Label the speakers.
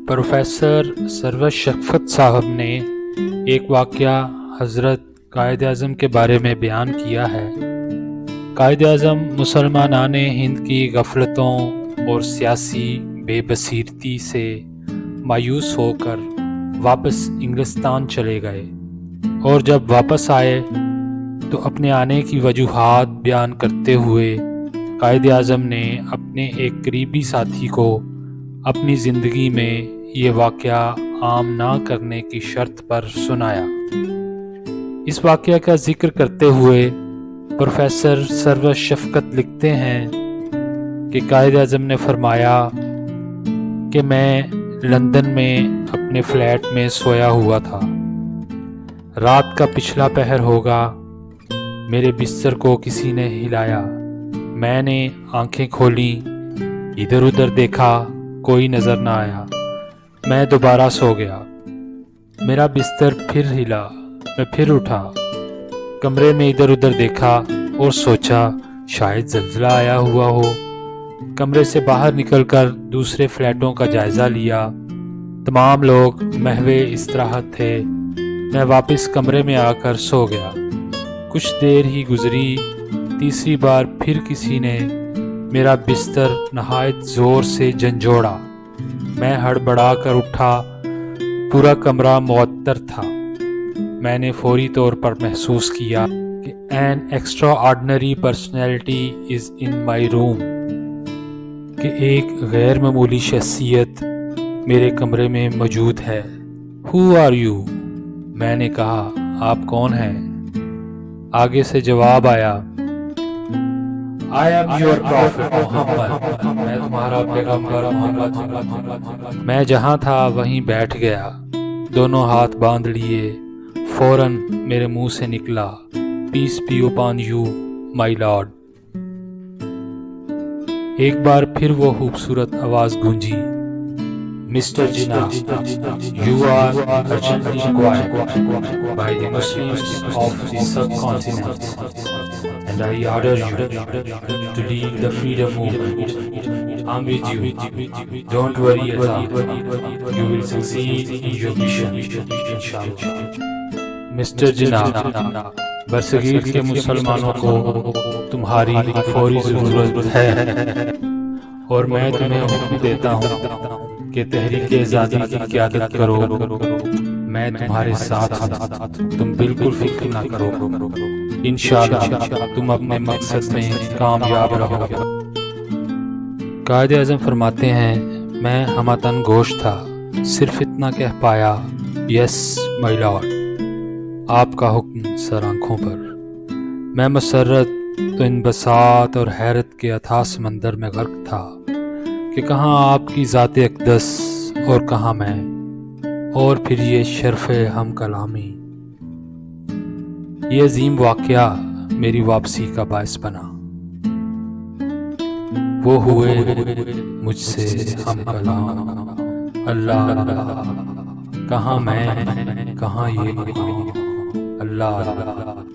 Speaker 1: Professor server शफ़क़त साहब ने एक वाक़या हज़रत कायद आज़म के बारे में बयान किया है। कायद आज़म मुसलमानान हिंद की गफलतों और सियासी बेबसीरती से मायूस होकर वापस इंग्लिस्तान चले गए और जब वापस आए तो अपने आने की वजूहात बयान करते हुए कायद आज़म ने अपने एक करीबी साथी को अपनी ज़िंदगी में ये वाक़या आम ना करने की शर्त पर सुनाया। इस वाक़या का जिक्र करते हुए प्रोफेसर सरवर शफ़क़त लिखते हैं कि कायद आज़म ने फरमाया कि मैं लंदन में अपने फ्लैट में सोया हुआ था। रात का पिछला पहर होगा। मेरे बिस्तर को किसी ने हिलाया। मैंने आंखें खोली, इधर उधर देखा, कोई नज़र ना आया। मैं दोबारा सो गया। मेरा बिस्तर फिर हिला। मैं फिर उठा, कमरे में इधर उधर देखा और सोचा शायद ज़ल्ज़ला आया हुआ हो। कमरे से बाहर निकलकर दूसरे फ्लैटों का जायज़ा लिया। तमाम लोग महवे इस्तराहत थे। मैं वापस कमरे में आकर सो गया। कुछ देर ही गुजरी, तीसरी बार फिर किसी ने मेरा बिस्तर नहायत ज़ोर से झंझोड़ा। मैं हड़बड़ा कर उठा। पूरा कमरा मुअत्तर था। मैंने फौरी तौर पर महसूस किया कि an extra ordinary personality is in my room, कि एक गैर मामूली शख्सियत मेरे कमरे में मौजूद है। Who are you? मैंने कहा, आप कौन हैं? आगे से जवाब आया, I am your prophet Mohammad, मैं तुम्हारा पैगंबर मोहम्मद। मैं जहाँ था वहीं बैठ गया, दोनों हाथ बांध लिए। फौरन मेरे मुंह से निकला, peace be upon you, my lord। एक बार फिर वो खूबसूरत आवाज गूंजी, mister Jinnah, you are urgently required by the Muslims of the subcontinent, and I order you to lead the freedom movement. I'm with you. Don't worry at all. You will succeed in your mission, inshallah. Mister Jinnah, बरसगीर के मुसलमानों को तुम्हारी फौरी ज़रूरत है और मैं तुम्हें हुक्म देता हूँ कि तहरीक आज़ादी की क़यादत करो। मैं तुम्हारे साथ हूँ, तुम बिल्कुल फिक्र ना करो। इंशाअल्लाह तुम अपने मकसद में कामयाब रहोगे। कायद आज़म फरमाते हैं, मैं हमतन गोश था, सिर्फ इतना कह पाया, यस माय लॉर्ड, आपका हुक्म सर आँखों पर। मैं मसरत तो इन बसात और हैरत के अथाह समंदर में गर्क था कि कहाँ आपकी ज़ात अक़दस और कहाँ मैं, और फिर ये शर्फ़ हम कलामी। ये अजीम वाक़या मेरी वापसी का बायस बना। वो हुए मुझसे हम कलाम। अल्लाह अल्लाह, कहाँ मैं, कहाँ ये अल्लाह अल्लाह।